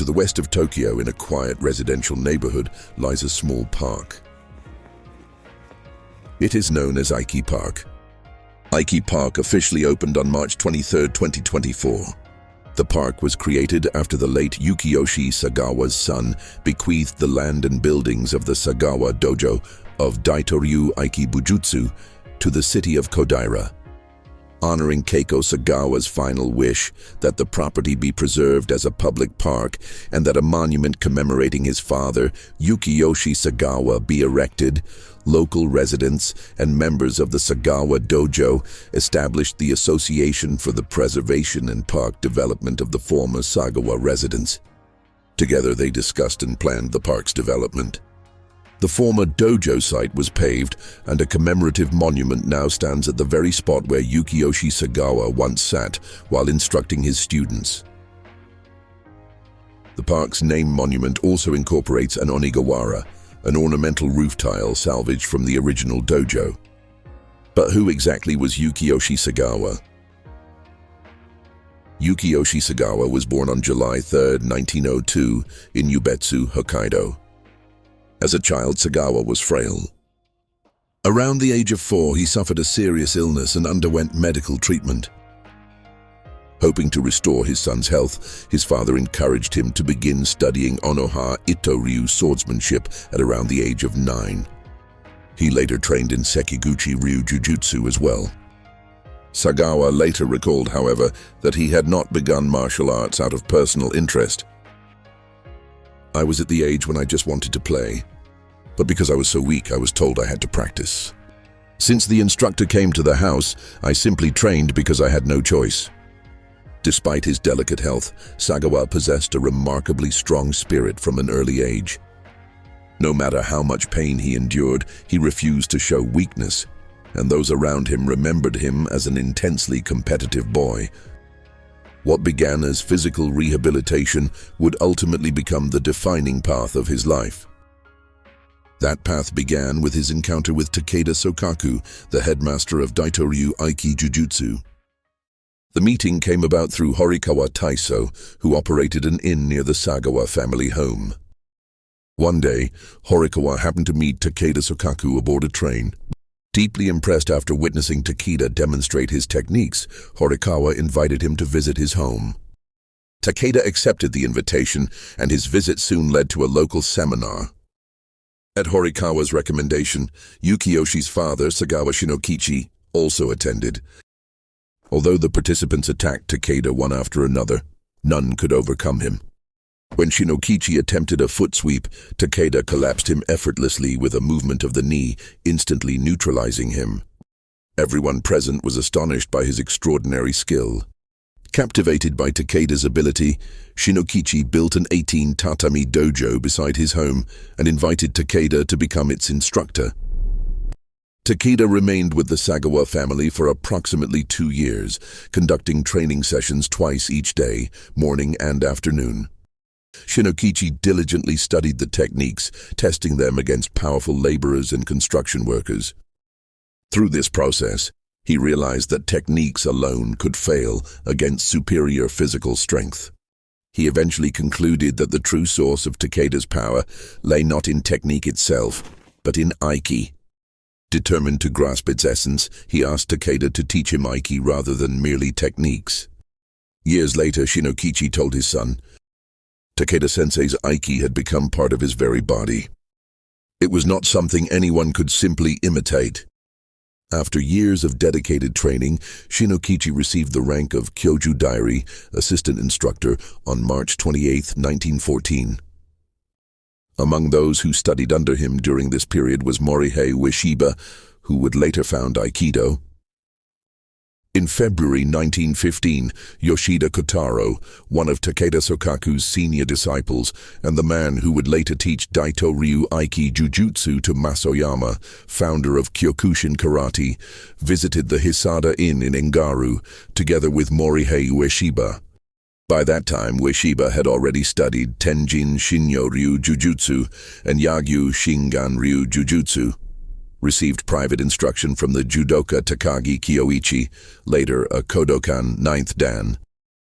To the west of Tokyo, in a quiet residential neighborhood, lies a small park. It is known as Aiki Park. Aiki Park officially opened on March 23, 2024. The park was created after the late Yukiyoshi Sagawa's son bequeathed the land and buildings of the Sagawa Dojo of Daito-ryu Aiki-jujutsu to the city of Kodaira, honoring Keiko Sagawa's final wish that the property be preserved as a public park and that a monument commemorating his father, Yukiyoshi Sagawa, be erected. Local residents and members of the Sagawa Dojo established the Association for the Preservation and Park Development of the former Sagawa residence. Together they discussed and planned the park's development. The former dojo site was paved, and a commemorative monument now stands at the very spot where Yukiyoshi Sagawa once sat while instructing his students. The park's name monument also incorporates an onigawara, an ornamental roof tile salvaged from the original dojo. But who exactly was Yukiyoshi Sagawa? Yukiyoshi Sagawa was born on July 3, 1902, in Uebetsu, Hokkaido. As a child, Sagawa was frail. Around the age of 4, he suffered a serious illness and underwent medical treatment. Hoping to restore his son's health, his father encouraged him to begin studying Onoha Ito-ryu swordsmanship at around the age of 9. He later trained in Sekiguchi-ryu jujutsu as well. Sagawa later recalled, however, that he had not begun martial arts out of personal interest. I was at the age when I just wanted to play, but because I was so weak, I was told I had to practice. Since the instructor came to the house, I simply trained because I had no choice. Despite his delicate health, Sagawa possessed a remarkably strong spirit from an early age. No matter how much pain he endured, he refused to show weakness, and those around him remembered him as an intensely competitive boy. What began as physical rehabilitation would ultimately become the defining path of his life. That path began with his encounter with Takeda Sokaku, the headmaster of Daito-ryu Aiki-jujutsu. The meeting came about through Horikawa Taiso, who operated an inn near the Sagawa family home. One day, Horikawa happened to meet Takeda Sokaku aboard a train. Deeply impressed after witnessing Takeda demonstrate his techniques, Horikawa invited him to visit his home. Takeda accepted the invitation, and his visit soon led to a local seminar. At Horikawa's recommendation, Yukiyoshi's father, Sagawa Shinokichi, also attended. Although the participants attacked Takeda one after another, none could overcome him. When Shinokichi attempted a foot sweep, Takeda collapsed him effortlessly with a movement of the knee, instantly neutralizing him. Everyone present was astonished by his extraordinary skill. Captivated by Takeda's ability, Shinokichi built an 18-tatami dojo beside his home and invited Takeda to become its instructor. Takeda remained with the Sagawa family for approximately 2 years, conducting training sessions twice each day, morning and afternoon. Shinokichi diligently studied the techniques, testing them against powerful laborers and construction workers. Through this process, he realized that techniques alone could fail against superior physical strength. He eventually concluded that the true source of Takeda's power lay not in technique itself, but in Aiki. Determined to grasp its essence, he asked Takeda to teach him Aiki rather than merely techniques. Years later, Shinokichi told his son, Takeda-sensei's Aiki had become part of his very body. It was not something anyone could simply imitate. After years of dedicated training, Shinokichi received the rank of Kyoju Dairi, assistant instructor, on March 28, 1914. Among those who studied under him during this period was Morihei Ueshiba, who would later found Aikido. In February 1915, Yoshida Kotaro, one of Takeda Sokaku's senior disciples and the man who would later teach Daito-ryu Aiki-jujutsu to Masoyama, founder of Kyokushin Karate, visited the Hisada Inn in Engaru, together with Morihei Ueshiba. By that time, Ueshiba had already studied Tenjin Shinyo-ryu Jujutsu and Yagyu Shingan-ryu Jujutsu, received private instruction from the judoka Takagi Kyoichi, later a Kodokan 9th Dan,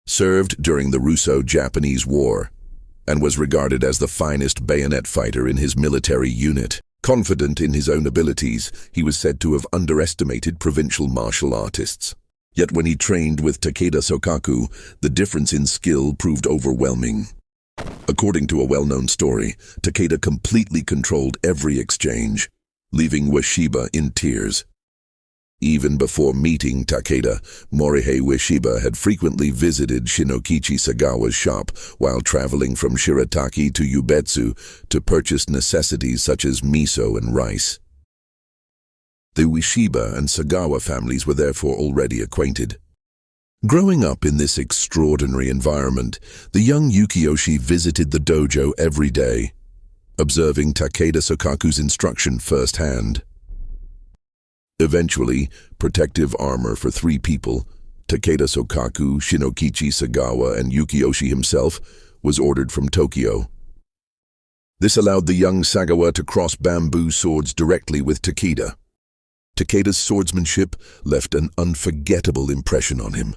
served during the Russo-Japanese War. and was regarded as the finest bayonet fighter in his military unit. Confident in his own abilities, he was said to have underestimated provincial martial artists. Yet when he trained with Takeda Sokaku, the difference in skill proved overwhelming. According to a well-known story, Takeda completely controlled every exchange, leaving Ueshiba in tears. Even before meeting Takeda, Morihei Ueshiba had frequently visited Shinokichi Sagawa's shop while traveling from Shirataki to Yubetsu to purchase necessities such as miso and rice. The Ueshiba and Sagawa families were therefore already acquainted. Growing up in this extraordinary environment, the young Yukiyoshi visited the dojo every day, observing Takeda Sokaku's instruction firsthand. Eventually, protective armor for 3 people, Takeda Sokaku, Shinokichi Sagawa, and Yukiyoshi himself, was ordered from Tokyo. This allowed the young Sagawa to cross bamboo swords directly with Takeda. Takeda's swordsmanship left an unforgettable impression on him.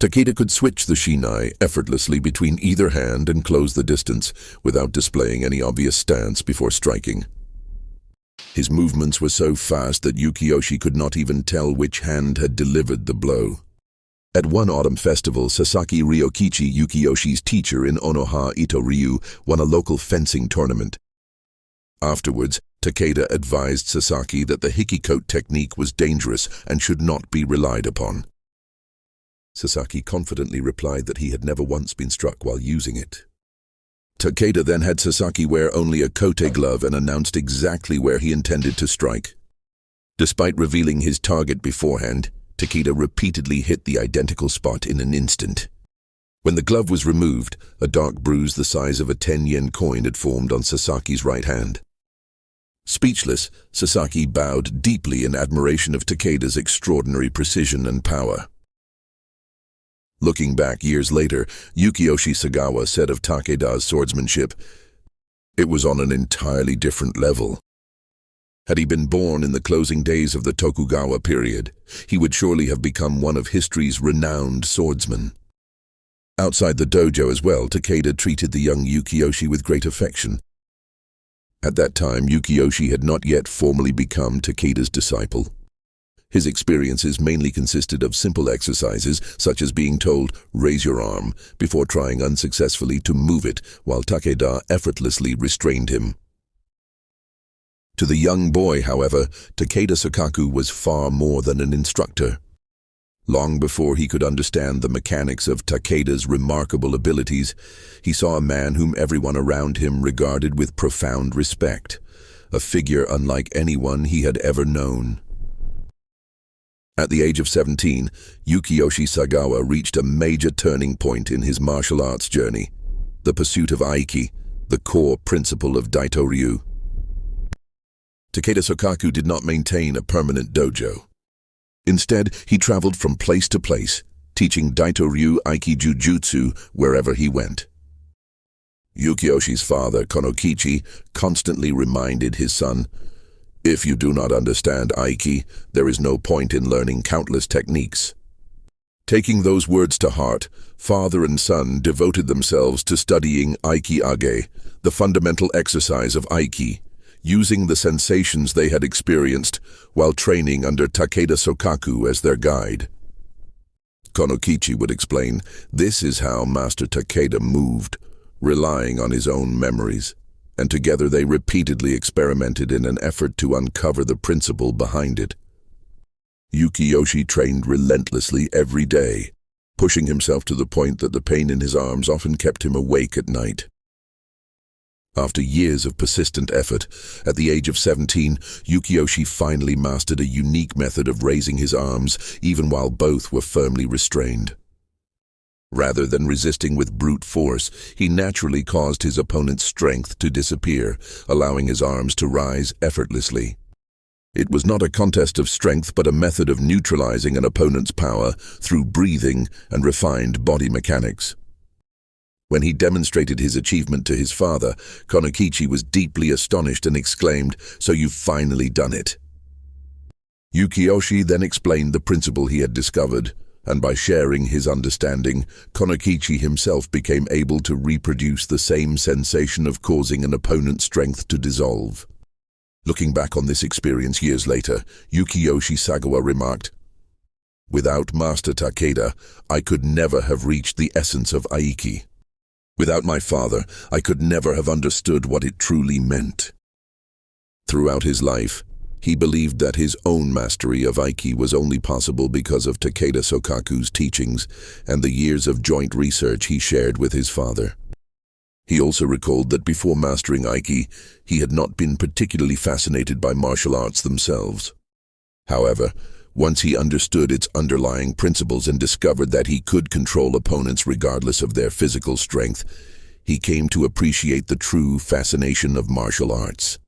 Takeda could switch the shinai effortlessly between either hand and close the distance without displaying any obvious stance before striking. His movements were so fast that Yukiyoshi could not even tell which hand had delivered the blow. At one autumn festival, Sasaki Ryokichi, Yukiyoshi's teacher in Onoha Ito-ryu, won a local fencing tournament. Afterwards, Takeda advised Sasaki that the hikikote technique was dangerous and should not be relied upon. Sasaki confidently replied that he had never once been struck while using it. Takeda then had Sasaki wear only a kote glove and announced exactly where he intended to strike. Despite revealing his target beforehand, Takeda repeatedly hit the identical spot in an instant. When the glove was removed, a dark bruise the size of a 10-yen coin had formed on Sasaki's right hand. Speechless, Sasaki bowed deeply in admiration of Takeda's extraordinary precision and power. Looking back years later, Yukiyoshi Sagawa said of Takeda's swordsmanship, "It was on an entirely different level. Had he been born in the closing days of the Tokugawa period, he would surely have become one of history's renowned swordsmen." Outside the dojo as well, Takeda treated the young Yukiyoshi with great affection. At that time, Yukiyoshi had not yet formally become Takeda's disciple. His experiences mainly consisted of simple exercises, such as being told, "Raise your arm," before trying unsuccessfully to move it, while Takeda effortlessly restrained him. To the young boy, however, Takeda Sokaku was far more than an instructor. Long before he could understand the mechanics of Takeda's remarkable abilities, he saw a man whom everyone around him regarded with profound respect, a figure unlike anyone he had ever known. At the age of 17, Yukiyoshi Sagawa reached a major turning point in his martial arts journey, the pursuit of Aiki, the core principle of Daito-ryu. Takeda Sokaku did not maintain a permanent dojo. Instead, he traveled from place to place, teaching Daito-ryu Aiki-jujutsu wherever he went. Yukiyoshi's father, Konokichi, constantly reminded his son, "If you do not understand Aiki, there is no point in learning countless techniques." Taking those words to heart, father and son devoted themselves to studying Aiki-age, the fundamental exercise of Aiki, using the sensations they had experienced while training under Takeda Sokaku as their guide. Konokichi would explain, "This is how Master Takeda moved, relying on his own memories, and together they repeatedly experimented in an effort to uncover the principle behind it." Yukiyoshi trained relentlessly every day, pushing himself to the point that the pain in his arms often kept him awake at night. After years of persistent effort, at the age of 17, Yukiyoshi finally mastered a unique method of raising his arms even while both were firmly restrained. Rather than resisting with brute force, he naturally caused his opponent's strength to disappear, allowing his arms to rise effortlessly. It was not a contest of strength but a method of neutralizing an opponent's power through breathing and refined body mechanics. When he demonstrated his achievement to his father, Konokichi was deeply astonished and exclaimed, "So you've finally done it." Yukiyoshi then explained the principle he had discovered, and by sharing his understanding, Konokichi himself became able to reproduce the same sensation of causing an opponent's strength to dissolve. Looking back on this experience years later, Yukiyoshi Sagawa remarked, "Without Master Takeda, I could never have reached the essence of Aiki. Without my father, I could never have understood what it truly meant." Throughout his life, he believed that his own mastery of Aiki was only possible because of Takeda Sokaku's teachings and the years of joint research he shared with his father. He also recalled that before mastering Aiki, he had not been particularly fascinated by martial arts themselves. However, once he understood its underlying principles and discovered that he could control opponents regardless of their physical strength, he came to appreciate the true fascination of martial arts.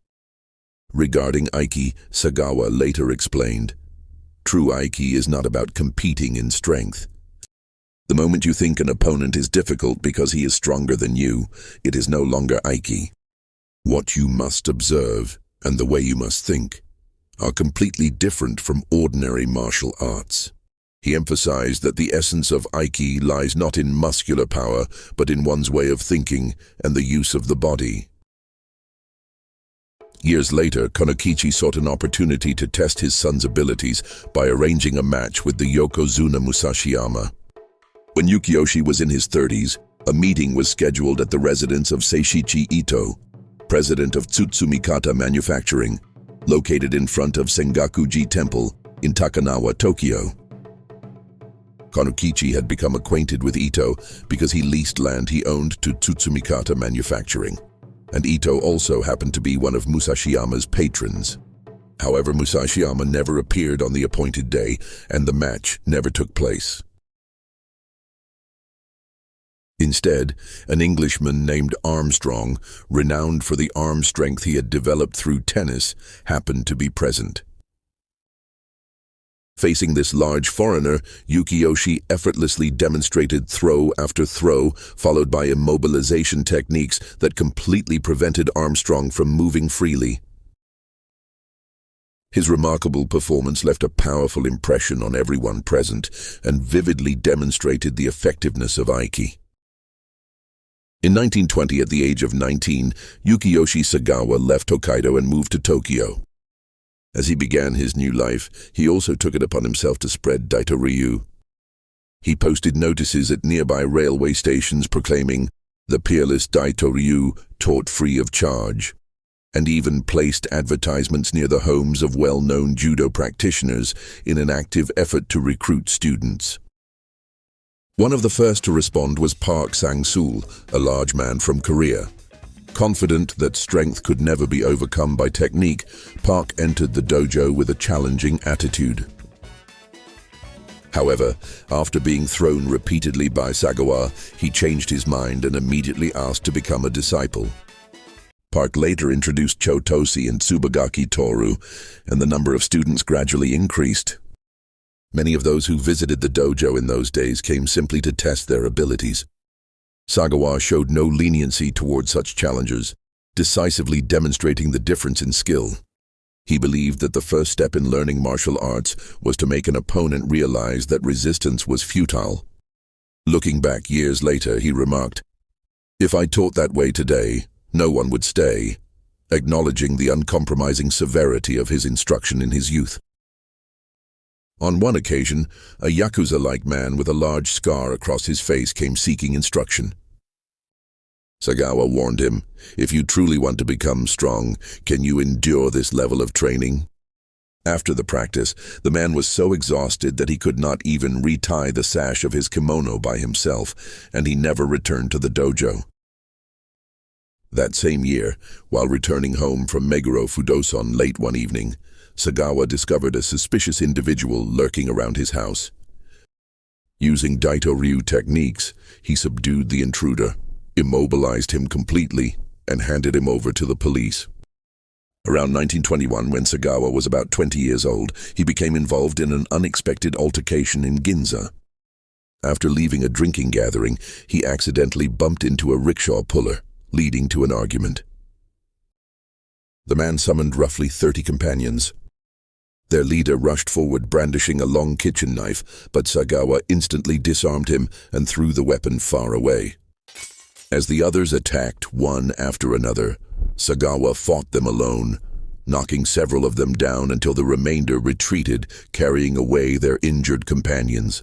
Regarding Aiki, Sagawa later explained, "True Aiki is not about competing in strength. The moment you think an opponent is difficult because he is stronger than you, it is no longer Aiki. What you must observe, and the way you must think, are completely different from ordinary martial arts." He emphasized that the essence of Aiki lies not in muscular power, but in one's way of thinking and the use of the body. Years later, Konokichi sought an opportunity to test his son's abilities by arranging a match with the yokozuna Musashiyama. When Yukiyoshi was in his 30s, a meeting was scheduled at the residence of Seishichi Ito, president of Tsutsumikata Manufacturing, located in front of Sengakuji Temple in Takanawa, Tokyo. Konokichi had become acquainted with Ito because he leased land he owned to Tsutsumikata Manufacturing, and Ito also happened to be one of Musashiyama's patrons. However, Musashiyama never appeared on the appointed day, and the match never took place. Instead, an Englishman named Armstrong, renowned for the arm strength he had developed through tennis, happened to be present. Facing this large foreigner, Yukiyoshi effortlessly demonstrated throw after throw, followed by immobilization techniques that completely prevented Armstrong from moving freely. His remarkable performance left a powerful impression on everyone present and vividly demonstrated the effectiveness of Aiki. In 1920, at the age of 19, Yukiyoshi Sagawa left Hokkaido and moved to Tokyo. As he began his new life, he also took it upon himself to spread Daito-ryu. He posted notices at nearby railway stations proclaiming, "The peerless Daito-ryu taught free of charge," and even placed advertisements near the homes of well-known judo practitioners in an active effort to recruit students. One of the first to respond was Park Sang-sul, a large man from Korea. Confident that strength could never be overcome by technique, Park entered the dojo with a challenging attitude. However, after being thrown repeatedly by Sagawa, he changed his mind and immediately asked to become a disciple. Park later introduced Chotoshi and Tsubagaki Toru, and the number of students gradually increased. Many of those who visited the dojo in those days came simply to test their abilities. Sagawa showed no leniency toward such challengers, decisively demonstrating the difference in skill. He believed that the first step in learning martial arts was to make an opponent realize that resistance was futile. Looking back years later, he remarked, "If I taught that way today, no one would stay," acknowledging the uncompromising severity of his instruction in his youth. On one occasion, a Yakuza-like man with a large scar across his face came seeking instruction. Sagawa warned him, "If you truly want to become strong, can you endure this level of training?" After the practice, the man was so exhausted that he could not even retie the sash of his kimono by himself, and he never returned to the dojo. That same year, while returning home from Meguro Fudosan late one evening, Sagawa discovered a suspicious individual lurking around his house. Using Daito-ryu techniques, he subdued the intruder, immobilized him completely, and handed him over to the police. Around 1921, when Sagawa was about 20 years old, he became involved in an unexpected altercation in Ginza. After leaving a drinking gathering, he accidentally bumped into a rickshaw puller, leading to an argument. The man summoned roughly 30 companions. Their leader rushed forward brandishing a long kitchen knife, but Sagawa instantly disarmed him and threw the weapon far away. As the others attacked one after another, Sagawa fought them alone, knocking several of them down until the remainder retreated, carrying away their injured companions.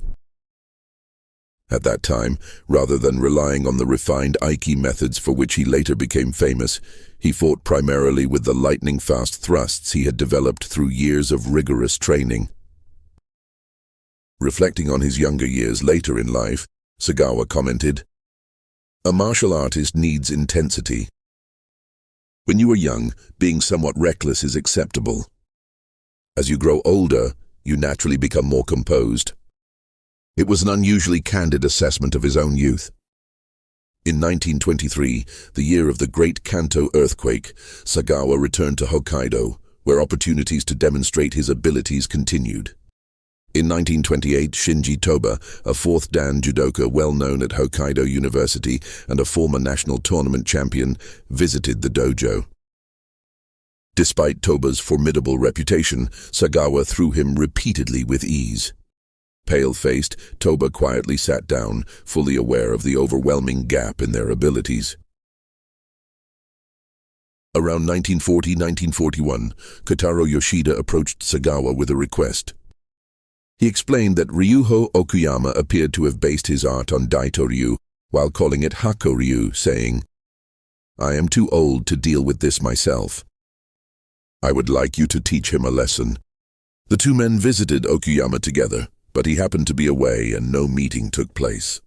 At that time, rather than relying on the refined Aiki methods for which he later became famous, he fought primarily with the lightning-fast thrusts he had developed through years of rigorous training. Reflecting on his younger years later in life, Sagawa commented, "A martial artist needs intensity. When you are young, being somewhat reckless is acceptable. As you grow older, you naturally become more composed." It was an unusually candid assessment of his own youth. In 1923, the year of the Great Kanto earthquake, Sagawa returned to Hokkaido, where opportunities to demonstrate his abilities continued. In 1928, Shinji Toba, a fourth dan judoka well known at Hokkaido University and a former national tournament champion, visited the dojo. Despite Toba's formidable reputation, Sagawa threw him repeatedly with ease. Pale-faced, Toba quietly sat down, fully aware of the overwhelming gap in their abilities. Around 1940-1941, Kotaro Yoshida approached Sagawa with a request. He explained that Ryuho Okuyama appeared to have based his art on Daito-ryu, while calling it Hakko-ryu, saying, "I am too old to deal with this myself. I would like you to teach him a lesson." The two men visited Okuyama together, but he happened to be away and no meeting took place.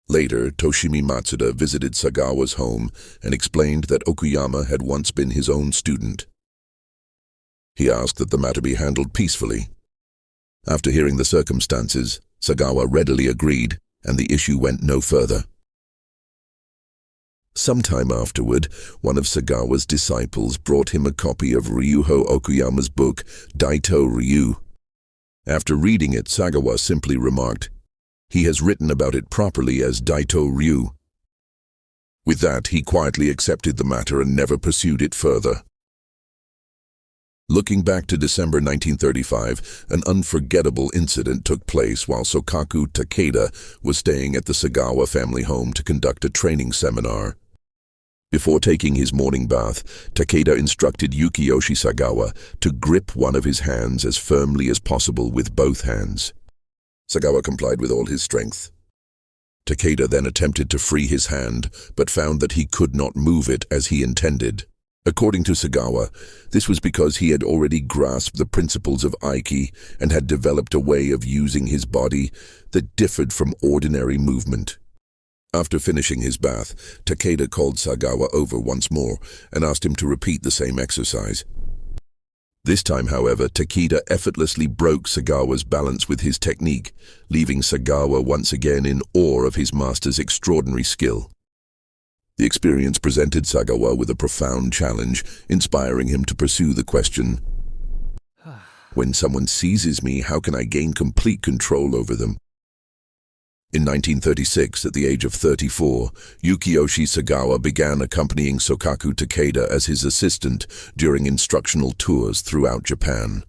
Later, Toshimi Matsuda visited Sagawa's home and explained that Okuyama had once been his own student. He asked that the matter be handled peacefully. After hearing the circumstances, Sagawa readily agreed, and the issue went no further. Sometime afterward, one of Sagawa's disciples brought him a copy of Ryuho Okuyama's book, Daito-ryu. After reading it, Sagawa simply remarked, "He has written about it properly as Daito-ryu." With that, he quietly accepted the matter and never pursued it further. Looking back to December 1935, an unforgettable incident took place while Sokaku Takeda was staying at the Sagawa family home to conduct a training seminar. Before taking his morning bath, Takeda instructed Yukiyoshi Sagawa to grip one of his hands as firmly as possible with both hands. Sagawa complied with all his strength. Takeda then attempted to free his hand, but found that he could not move it as he intended. According to Sagawa, this was because he had already grasped the principles of Aiki and had developed a way of using his body that differed from ordinary movement. After finishing his bath, Takeda called Sagawa over once more and asked him to repeat the same exercise. This time, however, Takeda effortlessly broke Sagawa's balance with his technique, leaving Sagawa once again in awe of his master's extraordinary skill. The experience presented Sagawa with a profound challenge, inspiring him to pursue the question, "When someone seizes me, how can I gain complete control over them?" In 1936, at the age of 34, Yukiyoshi Sagawa began accompanying Sokaku Takeda as his assistant during instructional tours throughout Japan.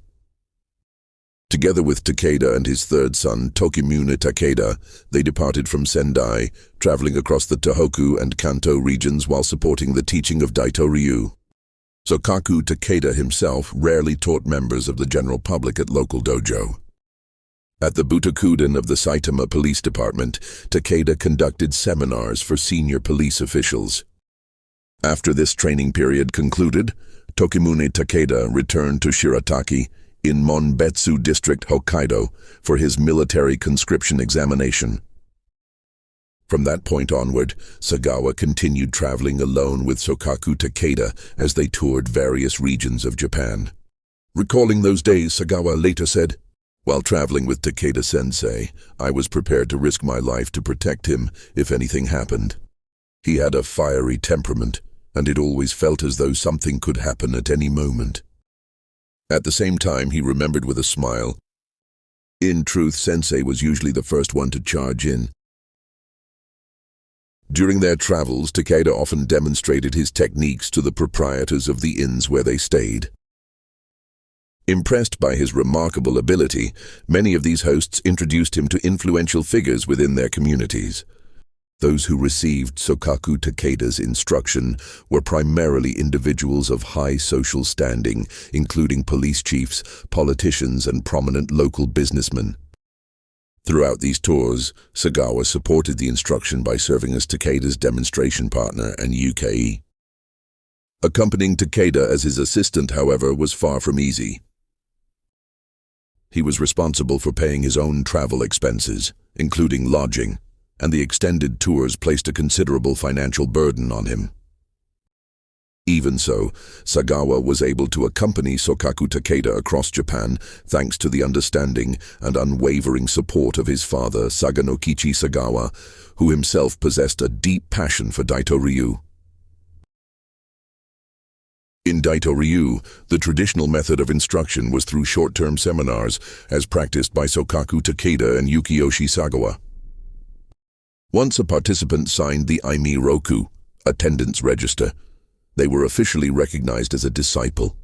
Together with Takeda and his third son, Tokimune Takeda, they departed from Sendai, traveling across the Tohoku and Kanto regions while supporting the teaching of Daito-ryu. Sokaku Takeda himself rarely taught members of the general public at local dojo. At the Butokuden of the Saitama Police Department, Takeda conducted seminars for senior police officials. After this training period concluded, Tokimune Takeda returned to Shirataki in Monbetsu District, Hokkaido, for his military conscription examination. From that point onward, Sagawa continued traveling alone with Sokaku Takeda as they toured various regions of Japan. Recalling those days, Sagawa later said, "While traveling with Takeda-sensei, I was prepared to risk my life to protect him if anything happened. He had a fiery temperament, and it always felt as though something could happen at any moment." At the same time, he remembered with a smile, "In truth, sensei was usually the first one to charge in." During their travels, Takeda often demonstrated his techniques to the proprietors of the inns where they stayed. Impressed by his remarkable ability, many of these hosts introduced him to influential figures within their communities. Those who received Sokaku Takeda's instruction were primarily individuals of high social standing, including police chiefs, politicians, and prominent local businessmen. Throughout these tours, Sagawa supported the instruction by serving as Takeda's demonstration partner and UKE. Accompanying Takeda as his assistant, however, was far from easy. He was responsible for paying his own travel expenses, including lodging, and the extended tours placed a considerable financial burden on him. Even so, Sagawa was able to accompany Sokaku Takeda across Japan thanks to the understanding and unwavering support of his father, Saganokichi Sagawa, who himself possessed a deep passion for Daito-ryu. In Daito-ryu, the traditional method of instruction was through short-term seminars, as practiced by Sokaku Takeda and Yukiyoshi Sagawa. Once a participant signed the Aimi Roku, attendance register, they were officially recognized as a disciple.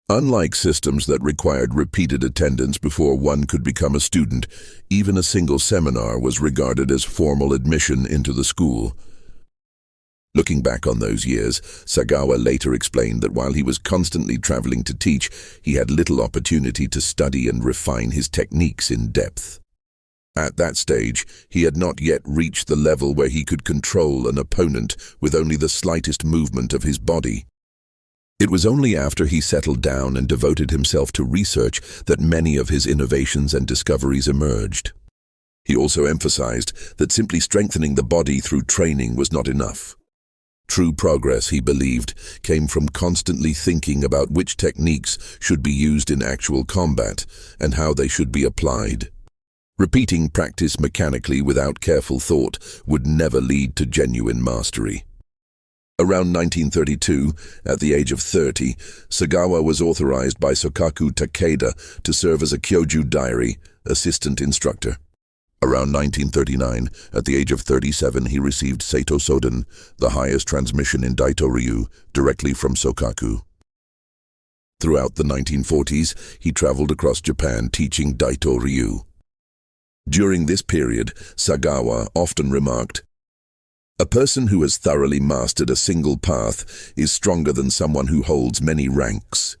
Unlike systems that required repeated attendance before one could become a student, even a single seminar was regarded as formal admission into the school. Looking back on those years, Sagawa later explained that while he was constantly traveling to teach, he had little opportunity to study and refine his techniques in depth. At that stage, he had not yet reached the level where he could control an opponent with only the slightest movement of his body. It was only after he settled down and devoted himself to research that many of his innovations and discoveries emerged. He also emphasized that simply strengthening the body through training was not enough. True progress, he believed, came from constantly thinking about which techniques should be used in actual combat and how they should be applied. Repeating practice mechanically without careful thought would never lead to genuine mastery. Around 1932, at the age of 30, Sagawa was authorized by Sokaku Takeda to serve as a Kyoju Dairi, assistant instructor. Around 1939, at the age of 37, he received Seito Soden, the highest transmission in Daito-ryu, directly from Sokaku. Throughout the 1940s, he traveled across Japan teaching Daito-ryu. During this period, Sagawa often remarked, "A person who has thoroughly mastered a single path is stronger than someone who holds many ranks."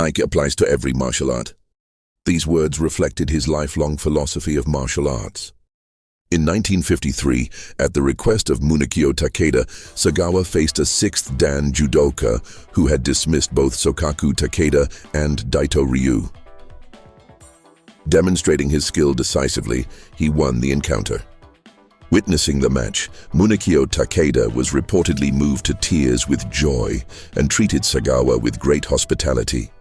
Aiki applies to every martial art. These words reflected his lifelong philosophy of martial arts. In 1953, at the request of Munikyo Takeda, Sagawa faced a 6th Dan judoka who had dismissed both Sokaku Takeda and Daito-ryu. Demonstrating his skill decisively, he won the encounter. Witnessing the match, Munikyo Takeda was reportedly moved to tears with joy and treated Sagawa with great hospitality.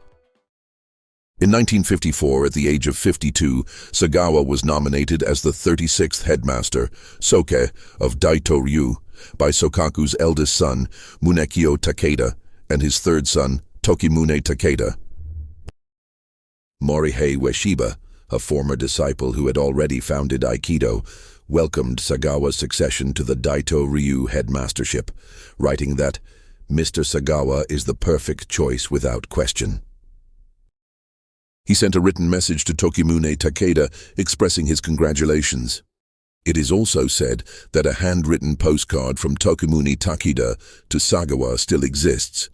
In 1954, at the age of 52, Sagawa was nominated as the 36th headmaster, Soke, of Daito-ryu by Sokaku's eldest son, Munikyo Takeda, and his third son, Tokimune Takeda. Morihei Ueshiba, a former disciple who had already founded Aikido, welcomed Sagawa's succession to the Daito-ryu headmastership, writing that, "Mr. Sagawa is the perfect choice without question." He sent a written message to Tokimune Takeda expressing his congratulations. It is also said that a handwritten postcard from Tokimune Takeda to Sagawa still exists,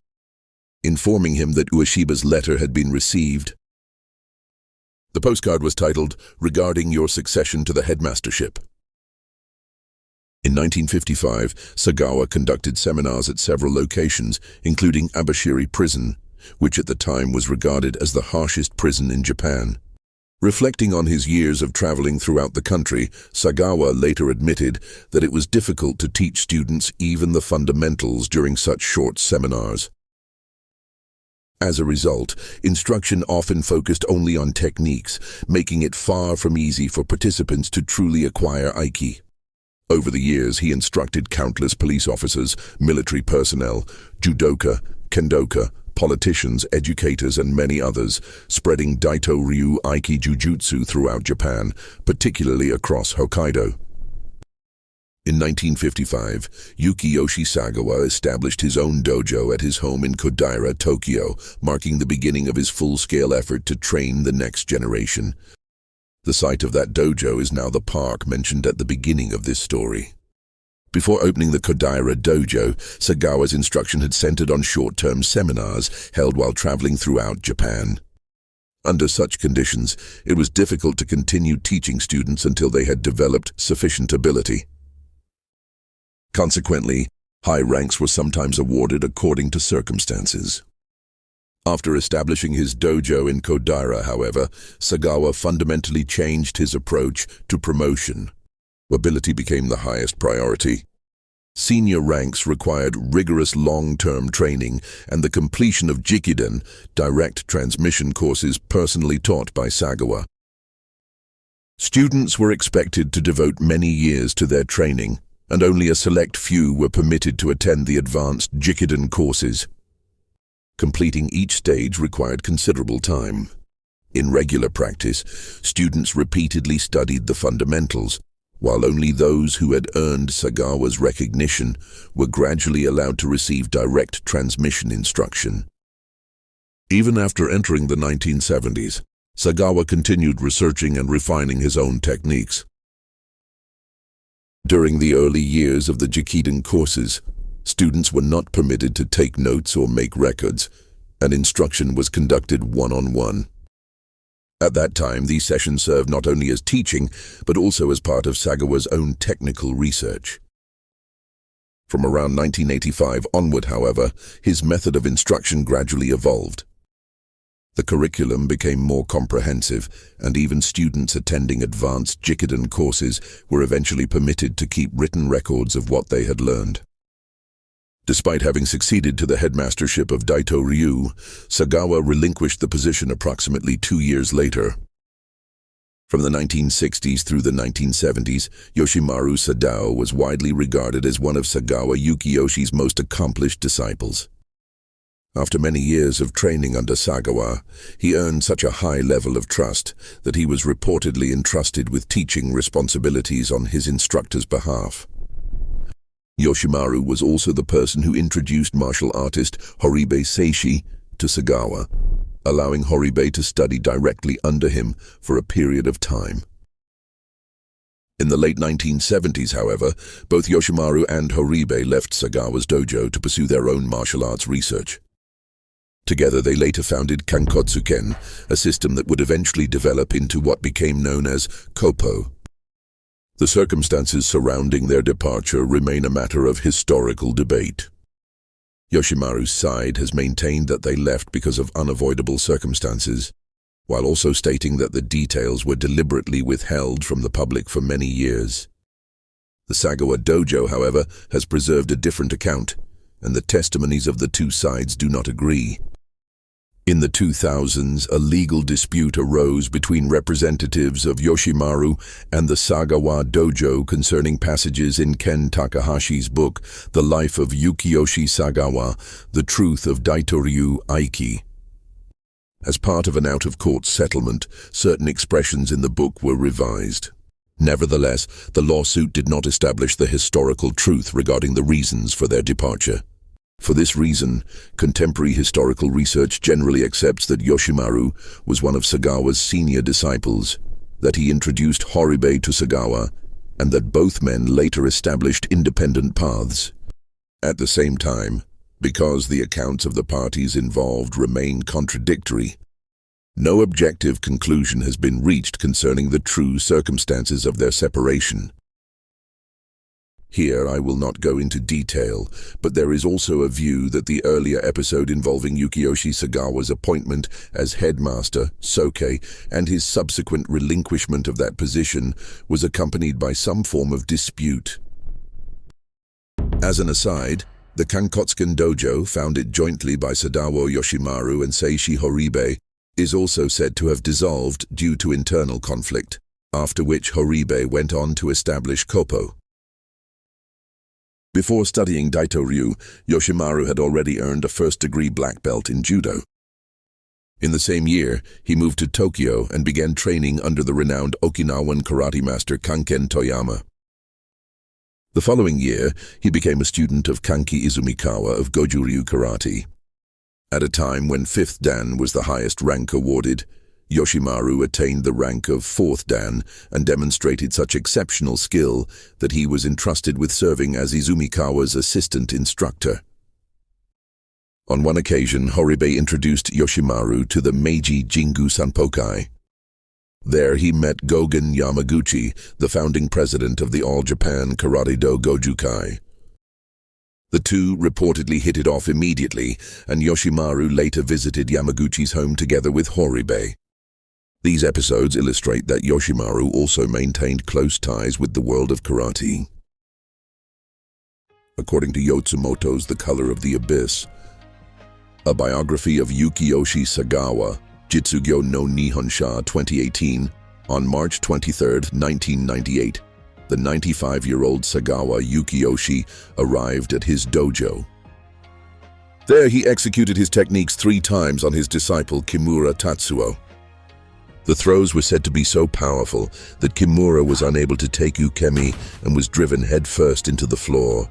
informing him that Ueshiba's letter had been received. The postcard was titled, "Regarding your succession to the headmastership." In 1955, Sagawa conducted seminars at several locations, including Abashiri Prison, which at the time was regarded as the harshest prison in Japan. Reflecting on his years of traveling throughout the country, Sagawa later admitted that it was difficult to teach students even the fundamentals during such short seminars. As a result, instruction often focused only on techniques, making it far from easy for participants to truly acquire Aiki. Over the years, he instructed countless police officers, military personnel, judoka, kendoka, politicians, educators, and many others, spreading Daito-ryu Aiki-jujutsu throughout Japan, particularly across Hokkaido. In 1955, Yukiyoshi Sagawa established his own dojo at his home in Kodaira, Tokyo, marking the beginning of his full-scale effort to train the next generation. The site of that dojo is now the park mentioned at the beginning of this story. Before opening the Kodaira dojo, Sagawa's instruction had centered on short-term seminars held while traveling throughout Japan. Under such conditions, it was difficult to continue teaching students until they had developed sufficient ability. Consequently, high ranks were sometimes awarded according to circumstances. After establishing his dojo in Kodaira, however, Sagawa fundamentally changed his approach to promotion. Ability became the highest priority. Senior ranks required rigorous long-term training and the completion of Jikiden, direct transmission courses personally taught by Sagawa. Students were expected to devote many years to their training, and only a select few were permitted to attend the advanced Jikiden courses. Completing each stage required considerable time. In regular practice, students repeatedly studied the fundamentals, while only those who had earned Sagawa's recognition were gradually allowed to receive direct transmission instruction. Even after entering the 1970s, Sagawa continued researching and refining his own techniques. During the early years of the Jikiden courses, students were not permitted to take notes or make records, and instruction was conducted one-on-one. At that time, these sessions served not only as teaching, but also as part of Sagawa's own technical research. From around 1985 onward, however, his method of instruction gradually evolved. The curriculum became more comprehensive, and even students attending advanced Jikiden courses were eventually permitted to keep written records of what they had learned. Despite having succeeded to the headmastership of Daito-ryu, Sagawa relinquished the position approximately 2 years later. From the 1960s through the 1970s, Yoshimaru Sadao was widely regarded as one of Sagawa Yukiyoshi's most accomplished disciples. After many years of training under Sagawa, he earned such a high level of trust that he was reportedly entrusted with teaching responsibilities on his instructor's behalf. Yoshimaru was also the person who introduced martial artist Horibe Seishi to Sagawa, allowing Horibe to study directly under him for a period of time. In the late 1970s, however, both Yoshimaru and Horibe left Sagawa's dojo to pursue their own martial arts research. Together, they later founded Kankotsuken, a system that would eventually develop into what became known as Kappo. The circumstances surrounding their departure remain a matter of historical debate. Yoshimaru's side has maintained that they left because of unavoidable circumstances, while also stating that the details were deliberately withheld from the public for many years. The Sagawa dojo, however, has preserved a different account, and the testimonies of the two sides do not agree. In the 2000s, a legal dispute arose between representatives of Yoshimaru and the Sagawa dojo concerning passages in Ken Takahashi's book, The Life of Yukiyoshi Sagawa, The Truth of Daito-ryu Aiki. As part of an out-of-court settlement, certain expressions in the book were revised. Nevertheless, the lawsuit did not establish the historical truth regarding the reasons for their departure. For this reason, contemporary historical research generally accepts that Yoshimaru was one of Sagawa's senior disciples, that he introduced Horibe to Sagawa, and that both men later established independent paths. At the same time, because the accounts of the parties involved remain contradictory, no objective conclusion has been reached concerning the true circumstances of their separation. Here I will not go into detail, but there is also a view that the earlier episode involving Yukiyoshi Sagawa's appointment as headmaster, Soke, and his subsequent relinquishment of that position was accompanied by some form of dispute. As an aside, the Kankotsuken dojo, founded jointly by Sadao Yoshimaru and Seishi Horibe, is also said to have dissolved due to internal conflict, after which Horibe went on to establish Kappo. Before studying Daito-ryu, Yoshimaru had already earned a first-degree black belt in judo. In the same year, he moved to Tokyo and began training under the renowned Okinawan karate master Kanken Toyama. The following year, he became a student of Kanki Izumikawa of Goju-ryu Karate. At a time when 5th Dan was the highest rank awarded, Yoshimaru attained the rank of 4th Dan and demonstrated such exceptional skill that he was entrusted with serving as Izumikawa's assistant instructor. On one occasion, Horibe introduced Yoshimaru to the Meiji Jingu Sanpokai. There he met Gogen Yamaguchi, the founding president of the All-Japan Karate-do Gojukai. The two reportedly hit it off immediately, and Yoshimaru later visited Yamaguchi's home together with Horibe. These episodes illustrate that Yoshimaru also maintained close ties with the world of karate. According to Yotsumoto's The Color of the Abyss, a biography of Yukiyoshi Sagawa, Jitsugyo no Nihonsha 2018, on March 23, 1998, the 95-year-old Sagawa Yukiyoshi arrived at his dojo. There he executed his techniques 3 times on his disciple Kimura Tatsuo. The throws were said to be so powerful that Kimura was unable to take ukemi and was driven headfirst into the floor.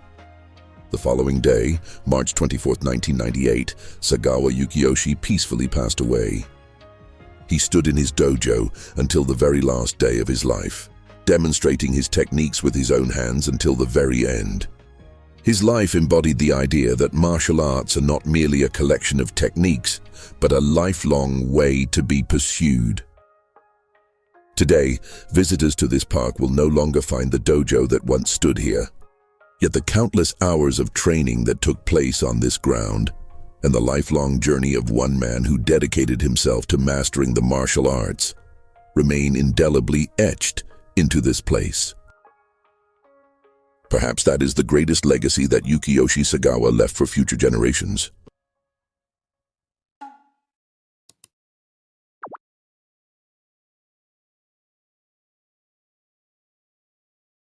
The following day, March 24, 1998, Sagawa Yukiyoshi peacefully passed away. He stood in his dojo until the very last day of his life, demonstrating his techniques with his own hands until the very end. His life embodied the idea that martial arts are not merely a collection of techniques, but a lifelong way to be pursued. Today, visitors to this park will no longer find the dojo that once stood here. Yet the countless hours of training that took place on this ground, and the lifelong journey of one man who dedicated himself to mastering the martial arts, remain indelibly etched into this place. Perhaps that is the greatest legacy that Yukiyoshi Sagawa left for future generations.